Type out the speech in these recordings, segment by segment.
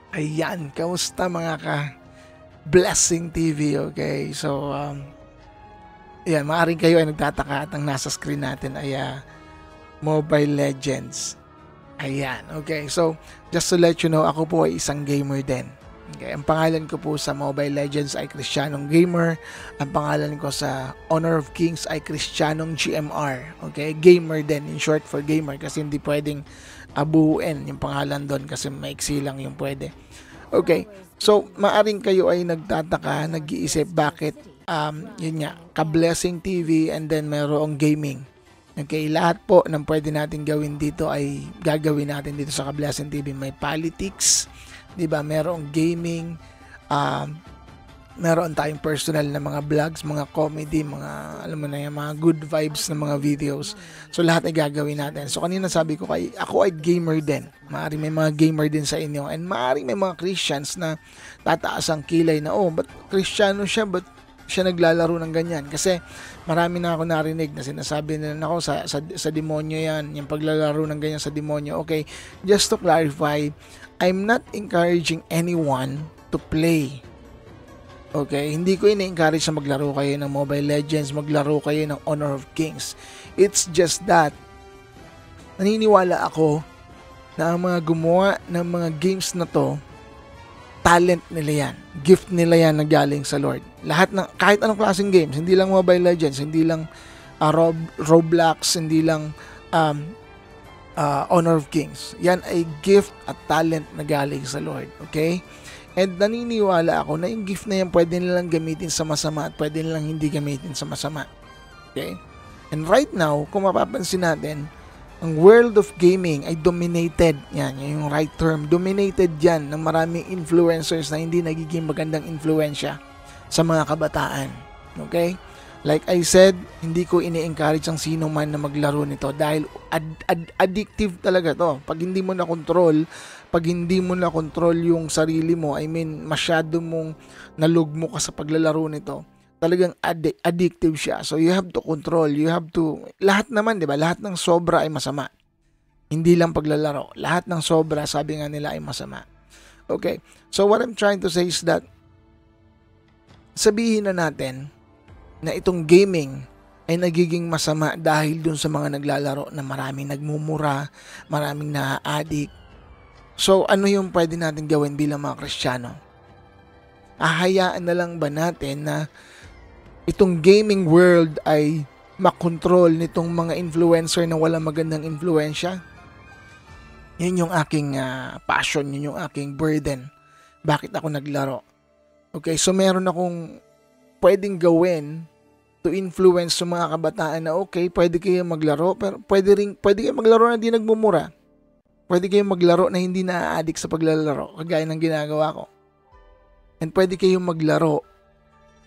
Ayan, kamusta mga Blessing TV, okay? So, yan, maaaring kayo ay nagtataka at ang nasa screen natin ay Mobile Legends. Ayan, okay. So, just to let you know, ako po ay isang gamer din. Okay, ang pangalan ko po sa Mobile Legends ay Cristianong Gamer. Ang pangalan ko sa Honor of Kings ay Cristianong GMR. Okay, gamer din, in short for gamer, kasi hindi pwedeng abuuin yung pangalan doon kasi maiksi lang yung pwede. Okay, so maaring kayo ay nagtataka, nag-iisip bakit yun nga, Ka-Blessing TV and then mayroong gaming. Okay, lahat po ng pwede natin gawin dito ay gagawin natin dito sa Ka-Blessing TV. May politics, 'di ba? Merong gaming, meron tayong personal na mga vlogs, mga comedy, mga alam mo na yung mga good vibes na mga videos. So lahat ay gagawin natin. So kanina sabi ko ako ay gamer din. Maaring may mga gamer din sa inyo and maaring may mga Christians na tataas ang kilay na but Kristiyano siya, but siya naglalaro ng ganyan. Kasi marami na ako narinig na sinasabi nila ako sa demonyo yan, yung paglalaro ng ganyan sa demonyo. Okay, just to clarify, I'm not encouraging anyone to play. Okay, hindi ko ini-encourage na maglaro kayo ng Mobile Legends, maglaro kayo ng Honor of Kings. It's just that naniniwala ako na ang mga gumawa ng mga games na to, talent nila yan, gift nila yan na galing sa Lord. Lahat ng kahit anong klaseng games, hindi lang Mobile Legends, hindi lang Roblox, hindi lang Honor of Kings. Yan ay gift at talent na galing sa Lord. Okay? And naniniwala ako na yung gift na yan pwede nilang gamitin sa masama at pwede nilang hindi gamitin sa masama. Okay? And right now, kung mapapansin natin, ang world of gaming ay dominated. Yan yung right term. Dominated yan ng maraming influencers na hindi nagiging magandang influensya sa mga kabataan. Okay? Like I said, hindi ko ini-encourage ang sino man na maglaro nito dahil addictive talaga to. Pag hindi mo na control yung sarili mo, I mean, masyado mong nalugmo ka sa paglalaro nito, talagang addictive siya. So you have to control, lahat naman, 'di ba? Lahat ng sobra ay masama. Hindi lang paglalaro. Lahat ng sobra, sabi nga nila, ay masama. Okay. So what I'm trying to say is that sabihin na natin na itong gaming ay nagiging masama dahil dun sa mga naglalaro na maraming nagmumura, maraming na-addict. So, ano yung pwede natin gawin bilang mga Kristiyano? Ahayaan na lang ba natin na itong gaming world ay makontrol nitong mga influencer na walang magandang influensya? Yun yung aking passion, yun yung aking burden. Bakit ako naglaro? Okay, so meron akong pwedeng gawin to influence sa mga kabataan na okay, pwede kayo maglaro, pero pwede kayo maglaro na di nagmumura. Pwede kayong maglaro na hindi na-addict sa paglalaro, kagaya ng ginagawa ko. And pwede kayong maglaro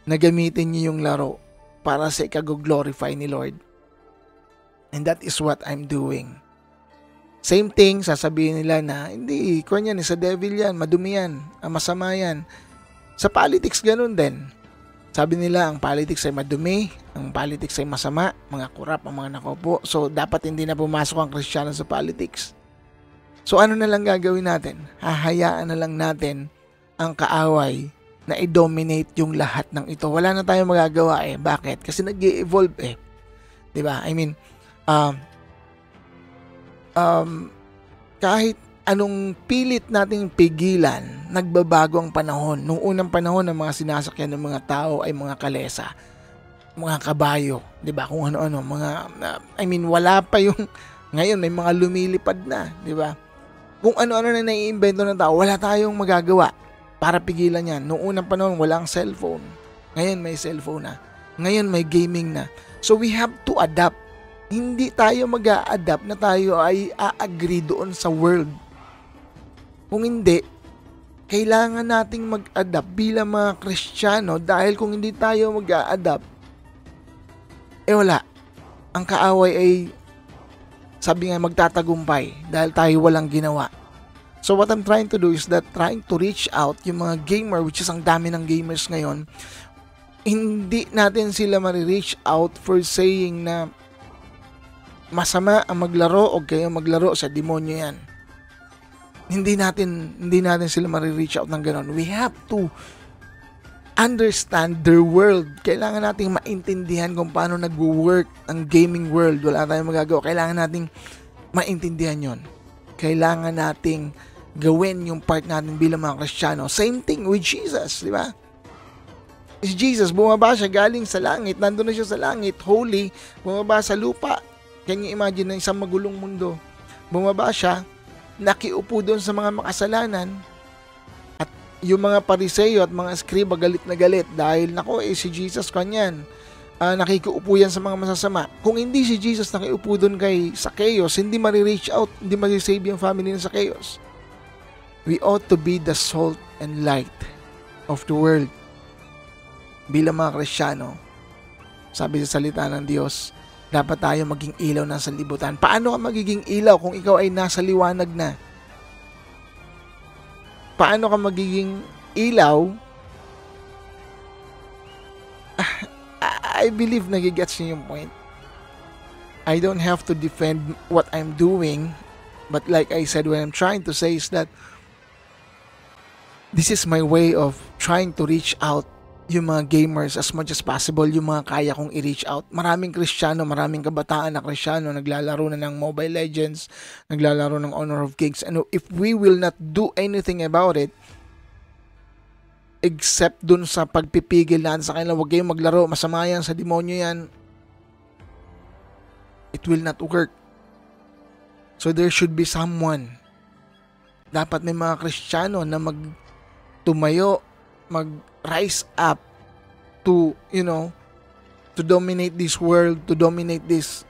na gamitin niyo yung laro para sa ikag-glorify ni Lord. And that is what I'm doing. Same thing, sasabihin nila na, hindi, kung yan, sa devil yan, madumi yan, masama yan. Sa politics, ganun din. Sabi nila, ang politics ay madumi, ang politics ay masama, mga kurap, ang mga nakopo. So, dapat hindi na pumasok ang Kristiyano sa politics. So ano na lang gagawin natin? Hahayaan na lang natin ang kaaway na i-dominate yung lahat ng ito. Wala na tayong magagawa Bakit? Kasi nag-i-evolve 'Di ba? I mean, kahit anong pilit nating pigilan, nagbabago ang panahon. Nung unang panahon, ng mga sinasakyan ng mga tao ay mga kalesa, mga kabayo, 'di ba? Kung ano-ano, wala pa yung ngayon may mga lumilipad na, 'di ba? Kung ano-ano na naiimbento ng tao, wala tayong magagawa para pigilan yan. Noong unang panahon, walang cellphone. Ngayon may cellphone na. Ngayon may gaming na. So we have to adapt. Hindi tayo mag-a-adapt na tayo ay a-agree doon sa world. Kung hindi, kailangan nating mag-adapt bilang mga Kristiyano dahil kung hindi tayo mag-a-adapt, wala. Ang kaaway ay sabi nga magtatagumpay dahil tayo walang ginawa. So what I'm trying to do is that trying to reach out yung mga gamer, which is ang dami ng gamers ngayon, hindi natin sila ma-reach out for saying na masama ang maglaro o kayo maglaro sa demonyo yan. Hindi natin sila ma-reach out ng ganon. We have to understand their world. Kailangan nating maintindihan kung paano nag-work ang gaming world. Wala tayong magagawa. Kailangan nating maintindihan yon. Kailangan nating gawin yung part natin bilang mga Kristiyano. Same thing with Jesus, di ba? Si Jesus, bumaba siya galing sa langit. Nandun na siya sa langit, holy. Bumaba sa lupa. Can you imagine na isang magulong mundo? Bumaba siya, nakiupo doon sa mga makasalanan. At yung mga Pariseo at mga Skriba galit na galit dahil si Jesus kanyan. Nakikiupo yan sa mga masasama. Kung hindi si Jesus nakiupo doon kay Zacchaeus, hindi ma-reach out, hindi ma-save yung family ng Zacchaeus. We ought to be the salt and light of the world. Bilang mga Kristiyano, sabi sa salita ng Diyos, dapat tayo maging ilaw na sa libutan. Paano ka magiging ilaw kung ikaw ay nasa liwanag na? Paano ka magiging ilaw? I believe nagigets niyo yung point. I don't have to defend what I'm doing, but like I said, what I'm trying to say is that this is my way of trying to reach out yung mga gamers as much as possible, yung mga kaya kong i-reach out. Maraming Kristiyano, maraming kabataan na Kristiyano naglalaro na ng Mobile Legends, naglalaro ng Honor of Kings. And if we will not do anything about it, except dun sa pagpipigil natin sa kanila, huwag kayong maglaro, masama yan, sa demonyo yan, it will not work. So there should be someone. Dapat may mga Kristiyano na magtumayo, mag-rise up to, to dominate this world, to dominate this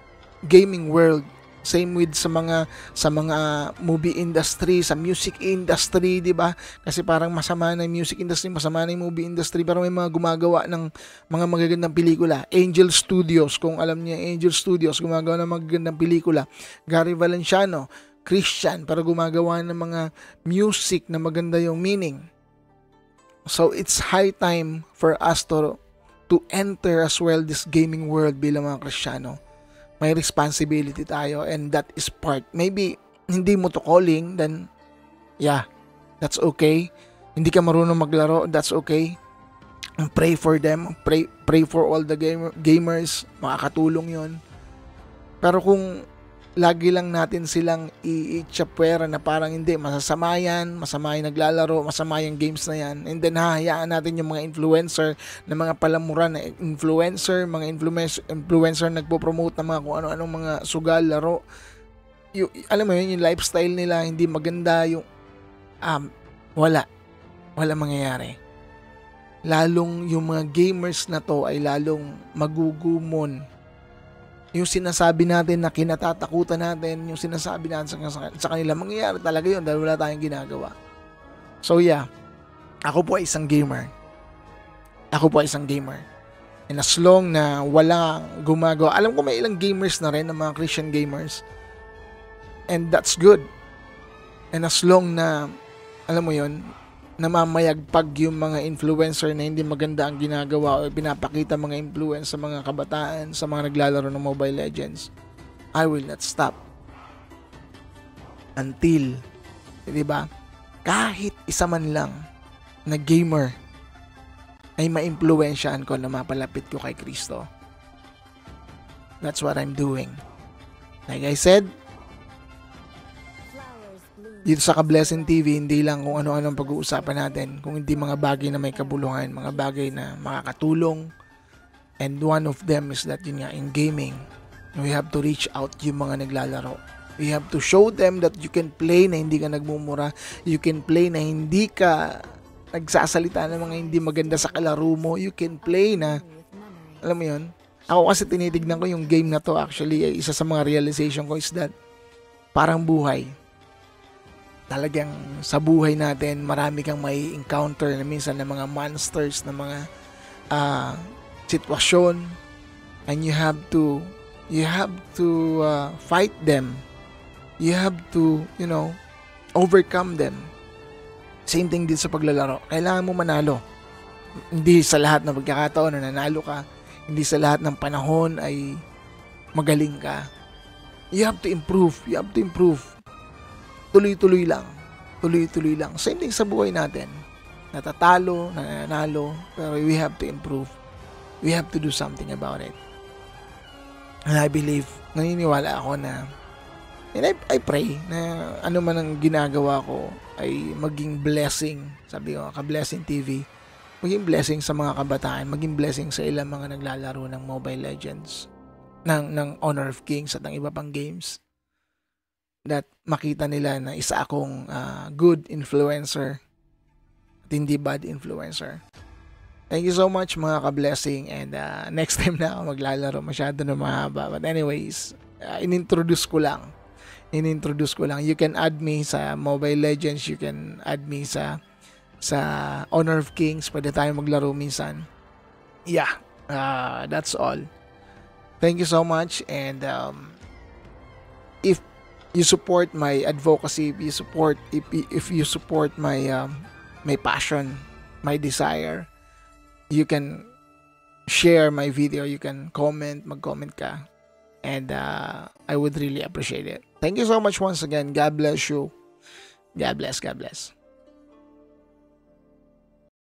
gaming world. Same with sa mga movie industry, sa music industry, 'di ba? Kasi parang masama na yung music industry, masama na yung movie industry, pero may mga gumagawa ng mga magagandang pelikula. Angel Studios, kung alam niyo, Angel Studios gumagawa ng magagandang pelikula. Gary Valenciano, Christian, pero gumagawa ng mga music na maganda yung meaning. So it's high time for us to enter as well this gaming world bilang mga Kristiyano. May responsibility tayo, and that is part. Maybe hindi mo to calling, then yeah, that's okay. Hindi ka marunong maglaro, that's okay. Pray for them, pray for all the gamers, makakatulong yon. Pero kung lagi lang natin silang i-chapwera na parang hindi, masasama yan, masama yung naglalaro, masama yung games na yan, and then hahayaan natin yung mga influencer na mga palamuran na influencer, mga influencer nagpo-promote ng mga kung ano-anong mga sugal, laro. Alam mo yun, yung lifestyle nila hindi maganda, yung wala mangyayari. Lalong yung mga gamers na to ay lalong magugumon. Yung sinasabi natin na kinatatakutan natin, yung sinasabi natin sa kanila, mangyayari talaga yun dahil wala tayong ginagawa. So yeah, ako po ay isang gamer. And as long na walang gumagawa, alam ko may ilang gamers na rin, ng mga Christian gamers. And that's good. And as long na, alam mo yun, namamayagpag yung mga influencer na hindi maganda ang ginagawa o pinapakita mga influence sa mga kabataan, sa mga naglalaro ng Mobile Legends, I will not stop until, di ba, kahit isa man lang na gamer ay maimpluwensyahan ko na mapalapit ko kay Kristo. That's what I'm doing. Like I said, dito sa Ka-Blessing TV, hindi lang kung ano-anong pag-uusapan natin, kung hindi mga bagay na may kabuluhan, mga bagay na makakatulong. And one of them is that yun nga, in gaming, we have to reach out yung mga naglalaro. We have to show them that you can play na hindi ka nagmumura, you can play na hindi ka nagsasalita ng mga hindi maganda sa kalaro mo, you can play na, alam mo yun, ako kasi tinitignan ko yung game na to, actually, isa sa mga realization ko is that, parang buhay. Talagang sa buhay natin, marami kang may encounter na minsan ng mga monsters, na mga sitwasyon, and you have to fight them. You have to, overcome them. Same thing din sa paglalaro. Kailangan mo manalo. Hindi sa lahat ng pagkakataon na nanalo ka. Hindi sa lahat ng panahon ay magaling ka. You have to improve. Tuloy-tuloy lang. tuloy-tuloy lang. Same thing sa buhay natin. Natatalo, nananalo, pero we have to improve. We have to do something about it. And I believe, naniniwala ako na, and I pray na ano man ang ginagawa ko ay maging blessing. Sabi ko, ka-Blessing TV, maging blessing sa mga kabataan, maging blessing sa ilang mga naglalaro ng Mobile Legends, ng Honor of Kings at ng iba pang games. That makita nila na isa akong good influencer at hindi bad influencer. Thank you so much mga ka-Blessing, and next time na ako maglalaro, masyado na mahaba. But anyways, inintroduce ko lang. You can add me sa Mobile Legends, you can add me sa Honor of Kings, pwede tayo maglaro minsan. Yeah, that's all. Thank you so much, and if you support my advocacy, if you support my my passion, my desire, you can share my video, you can mag-comment ka, and I would really appreciate it. Thank you so much once again. God bless you. God bless.